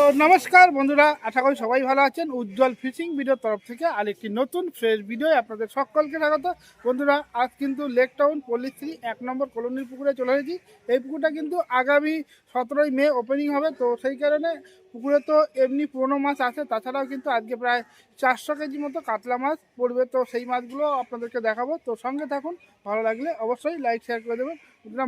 তো নমস্কার বন্ধুরা, আশা করি সবাই ভালো আছেন। উজ্জ্বল ফিশিং ভিডিওর তরফ থেকে আরেকটি নতুন ফ্রেশ ভিডিও আপনাদের সকলকে স্বাগত। বন্ধুরা, আজ কিন্তু লেক টাউন পল্লীশ্রী 1 নম্বর কলোনির পুকুরে চলে এসেছি। এই পুকুরটা কিন্তু আগামী 17ই মে ওপেনিং হবে। তো সেই কারণে পুকুরে তো এমনি পুরোনো মাছ আছে, তাছাড়াও কিন্তু আজকে প্রায় 400 কেজি মতো কাতলা মাছ পড়বে। তো সেই মাছগুলো আপনাদেরকে দেখাবো, তো সঙ্গে থাকুন। ভালো লাগলে অবশ্যই লাইক শেয়ার করে দেবেন।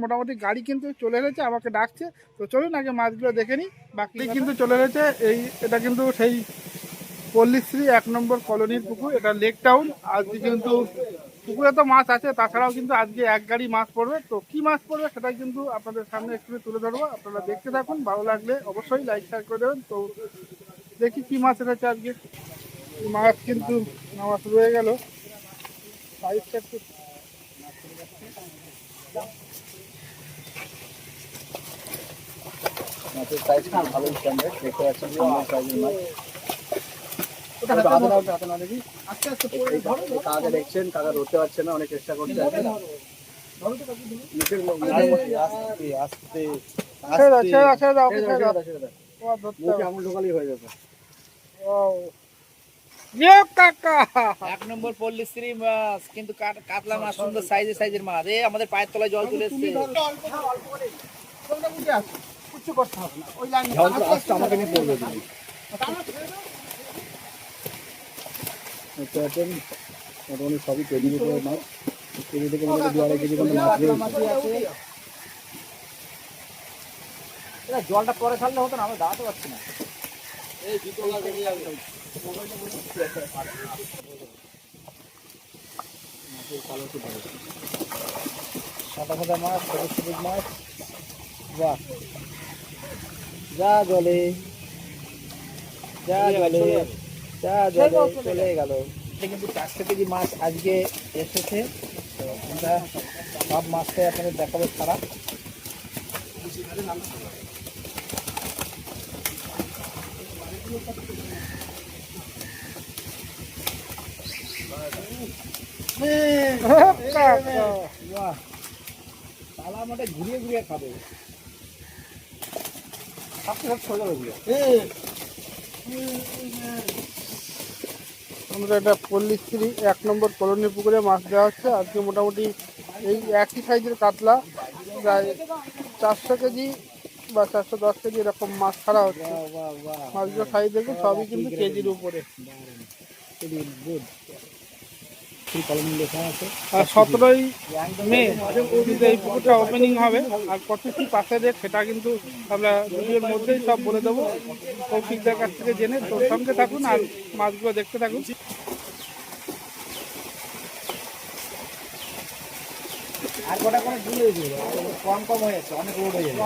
মোটামুটি গাড়ি কিন্তু চলে এসেছে, আমাকে ডাকছে। তো চলুন আগে মাছগুলো দেখে নিই। বাকি কিন্তু চলে এসেছে। এটা কিন্তু সেই পল্লীশ্রী 1 নম্বর কলোনির পুকুর, এটা লেক টাউন। আজকে কিন্তু পুকুরে তো মাছ আছে, তাছাড়াও কিন্তু আজকে এক গাড়ি মাছ পড়বে। তো কি মাছ পড়বে সেটাই কিন্তু আপনাদের সামনে একটু তুলে ধরবো। আপনারা দেখতে থাকুন, ভালো লাগলে অবশ্যই লাইক শেয়ার করে দেবেন। তো দেখি কি মাছ এসেছে আজকে। মাছ কিন্তু নামা শুরু হয়ে গেল। সাইজটা একটু মাছের সাইজ না ভালোই স্ট্যান্ডার্ড দেখতে পাচ্ছেন যে অনেক সাইজের মাছ। কাকা দেখছেন, কাকা ধরতে পারছে না, অনেক চেষ্টা করছে। আমুল ঢোকালি হয়ে যাবে। 1 নম্বর পল্লীশ্রী মাছ, কিন্তু কাতলা মাছ, সুন্দর সাইজের মাছ। আমাদের পায়ের তলায় জল চলে এসছে। আমাকে নিয়ে পড়বে মোটামুটি সবই কেজির উপরে মাছ। কেজি থেকে মোটামুটি 2-2.5 কেজি মতো মাছ রয়েছে। জলটা পরে ছাড়লে হতো না, আমরা দাঁড়াতে পারছি না। সাদা সাদা মাছ, সবুজ সবুজ মাছ। বাহ, যা জলে চলে গেল। কিন্তু 400 কেজি মাছ আজকে এসেছে। তো আমরা সব মাছটাই আপনাদের দেখাবো ছাড়া। তালা মোটে ঘুরিয়ে ঘুরিয়ে খাবে। আমরা এটা পল্লীশ্রী 1 নম্বর কলোনির পুকুরে মাছ দেওয়া হচ্ছে। আজকে মোটামুটি এই একই সাইজের কাতলা প্রায় 400 কেজি বা 410 কেজি এরকম মাছ ছাড়া হচ্ছে। মাছগুলো সাইজ দেখুন, সবই কিন্তু কেজির উপরে। আর 17ই মে কিন্তু এই পুকুরটা ওপেনিং হবে। আর কত কি পাশে রেট সেটা কিন্তু আমরা ভিডিওর মধ্যেই সব বলে দেবো কৌশিকদের কাছ থেকে জেনে। তো সঙ্গে থাকুন আর মাছগুলো দেখতে থাকুন। আর কটা করে ভুল হয়ে যাবে, কম হয়ে যাচ্ছে, অনেক লোড হয়ে যাবে।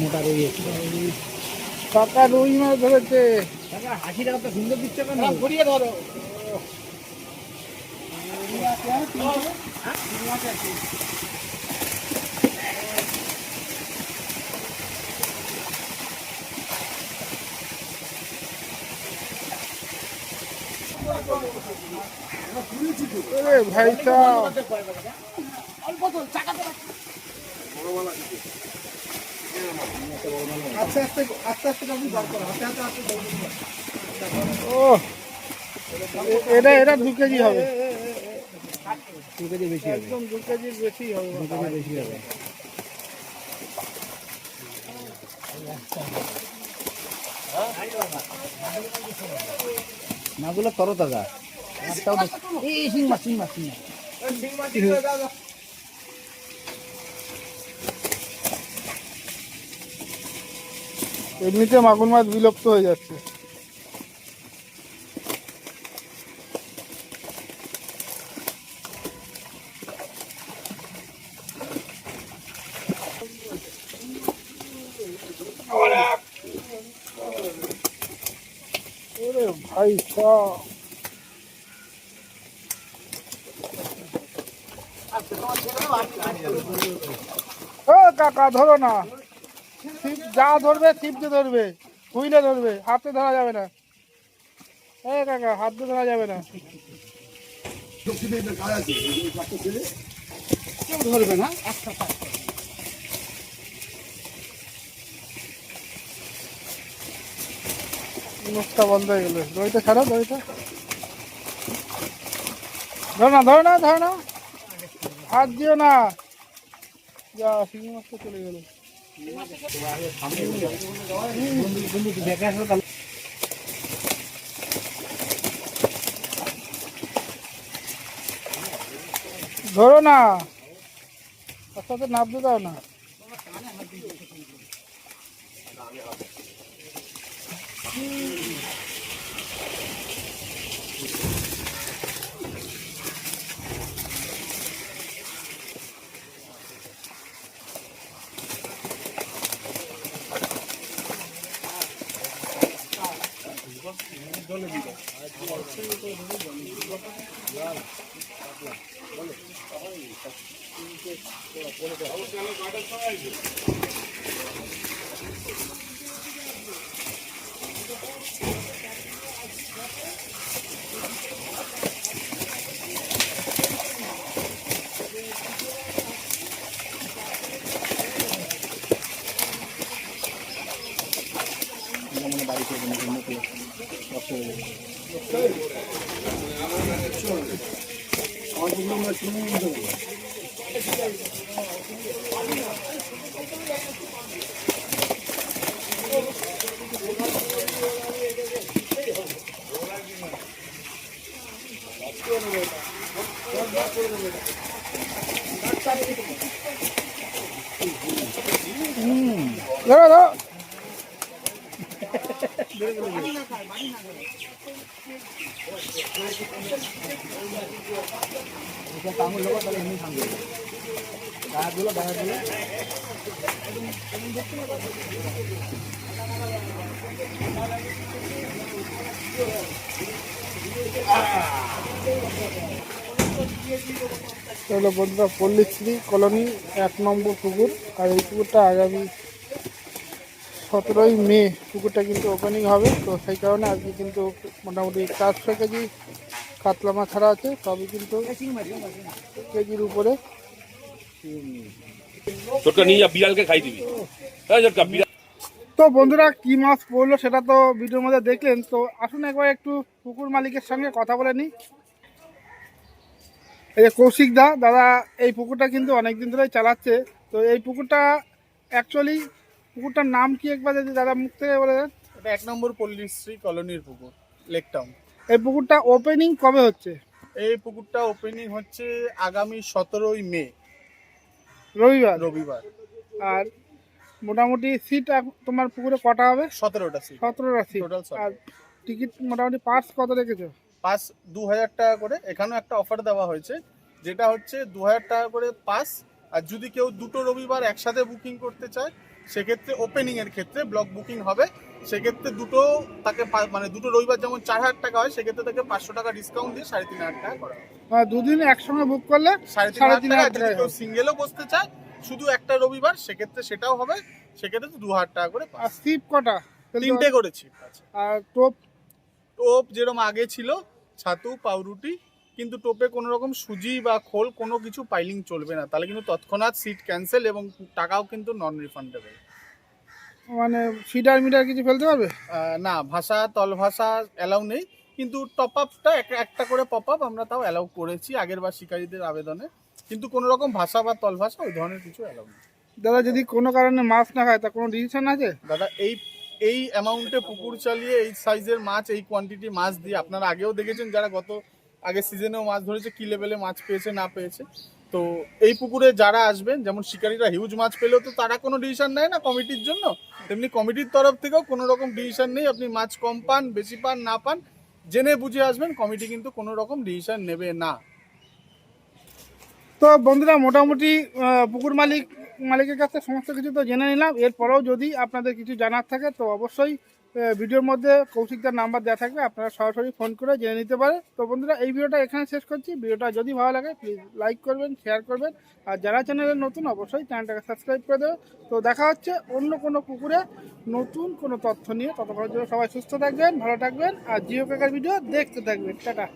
মোটা রুই, কাকা রুই মাছ ধরেছে। হাসিটা কত সুন্দর দিচ্ছে কেন? ঘুরিয়ে ধরো। ভাই ও এটা 2 কেজি হবে। 2 কেজি বেশি হবে, একদম 2 কেজির বেশি হবে। 2 কেজি বেশি হবে। মাছগুলো তরতাজা। এমনিতে মাগুর মাছ বিলুপ্ত হয়ে যাচ্ছে। ওরে ভাই সাহেব, ও কাকা ধরো না, ছিপ যা ধরবে ছিপ দিয়ে ধরবে। হুইলে ধরবে, হাতে ধরা যাবে না। কাকা, হাত দিয়ে ধরা যাবে না। কেউ ধরবে না। মুখটা বন্ধ হয়ে গেল। দড়িটা ছাড়ো, দড়িটা ধরো না, ধরো না, ধরো না, হাত দিও না। যা, শিঙি মাছটা চলে গেল। ধরো না, তার সাথে নাবতে দাও না। ধরো, ধরো। হলো বন্ধুরা পল্লীশ্রী কলোনি 1 নম্বর পুকুর। আর এই পুকুরটা আগামী 17ই মে পুকুরটা কিন্তু ওপেনিং হবে। তো সেই কারণে আজকে কিন্তু মোটামুটি 400 কেজি কাতলা মাছ ছাড়া আছে, তবে কিন্তু কেজির উপরে। ছোটকা নিয়ে যা, বিড়ালকে খাই দিবি। ছোটকা বিড়াল। তো বন্ধুরা কি মাছ পড়লো সেটা তো ভিডিওর মধ্যে দেখলেন। তো আসুন একবার একটু পুকুর মালিকের সঙ্গে কথা বলে নিই। এই যে কৌশিক দাদা এই পুকুরটা কিন্তু অনেক দিন ধরেই চালাচ্ছে। তো এই পুকুরটা অ্যাকচুয়ালি পুকুরটার নাম কি একবার যদি দাদা মুখ থেকে বলে দেন। এটা 1 নম্বর পল্লীশ্রী কলোনির পুকুর, লেক টাউন। এই পুকুরটা ওপেনিং কবে হচ্ছে? এই পুকুরটা ওপেনিং হচ্ছে আগামী 17ই মে, রবিবার। আর মোটামুটি সিট তোমার পুকুরে কটা হবে? 17টা সিট, 17টা সিট। টোটাল। আর টিকিট মোটামুটি পাস কত রেখেছো? পাস 2000 টাকা করে। এখানেও একটা অফার দেওয়া হয়েছে, যেটা হচ্ছে 2000 টাকা করে পাস। আর যদি কেউ দুটো রবিবার একসাথে বুকিং করতে চায়, সেক্ষেত্রে ওপেনিং এর ক্ষেত্রে ব্লক বুকিং হবে, সেক্ষেত্রে দুটো তাকে মানে দুটো রবিবার যেমন 4000 টাকা হয়, সেক্ষেত্রে তাকে 500 টাকা ডিসকাউন্ট দিয়ে 3500 টাকা করা হবে। মানে দুদিন একসঙ্গে বুক করলে 3500 টাকা। যদি টাকা। কেউ সিঙ্গেলও বসতে চায় শুধু একটা রবিবার, সেক্ষেত্রে সেটাও হবে, সেক্ষেত্রে 2000 টাকা করে আর পাস। সিপ কটা? 3টে করেছি। আর টোপ? টোপ যেরকম আগে ছিল, ছাতু পাউরুটি, কিন্তু টোপে কোনো রকম সুজি বা খোল কোনো কিছু পাইলিং চলবে না, তাহলে কিন্তু তৎক্ষণাৎ সিট ক্যান্সেল এবং টাকাও কিন্তু নন রিফান্ডেবল। মানে ফিডার মিটার কিছু ফেলতে পারবে না, ভাষা তল ভাষা অ্যালাউ নেই, কিন্তু টপ আপটা একটা করে পপ আপ আমরা তাও অ্যালাউ করেছি আগের বার শিকারীদের আবেদনে, কিন্তু কোনো রকম ভাষা বা তল ভাষা ওই ধরনের কিছু অ্যালাউ নেই। দাদা যদি কোনো কারণে মাছ না খায় তা কোনো ডিসিশন আছে? দাদা এই অ্যামাউন্টে পুকুর চালিয়ে এই সাইজের মাছ, এই কোয়ান্টিটি মাছ দিয়ে আপনারা আগেও দেখেছেন, যারা গত আগের সিজনেও মাছ ধরেছে, কি লেভেলে মাছ পেয়েছে না পেয়েছে। তো এই পুকুরে যারা আসবেন, যেমন শিকারীরা হিউজ মাছ পেলেও তো তারা কোনো ডিসিশন নেয় না কমিটির জন্য, তেমনি কমিটির তরফ থেকেও কোনো রকম ডিসিশন নেই। আপনি মাছ কম পান, বেশি পান, না পান, জেনে বুঝে আসবেন, কমিটি কিন্তু কোনো রকম ডিসিশন নেবে না। তো বন্ধুরা মোটামুটি পুকুর মালিকের কাছে সমস্ত কিছু তো জেনে নিলাম। এরপরেও যদি আপনাদের কিছু জানার থাকে তো অবশ্যই ভিডিওর মধ্যে কৌশিকদার নাম্বার দেওয়া থাকবে, আপনারা সরাসরি ফোন করে জেনে নিতে পারেন। তো বন্ধুরা এই ভিডিওটা এখানে শেষ করছি। ভিডিওটা যদি ভালো লাগে প্লিজ লাইক করবেন, শেয়ার করবেন, আর যারা চ্যানেলে নতুন অবশ্যই চ্যানেলটাকে সাবস্ক্রাইব করে দেবেন। তো দেখা হচ্ছে অন্য কোনো পুকুরে নতুন কোনো তথ্য নিয়ে। ততক্ষণের জন্য সবাই সুস্থ থাকবেন, ভালো থাকবেন, আর জিও কাকার ভিডিও দেখতে থাকবেন। টাটা।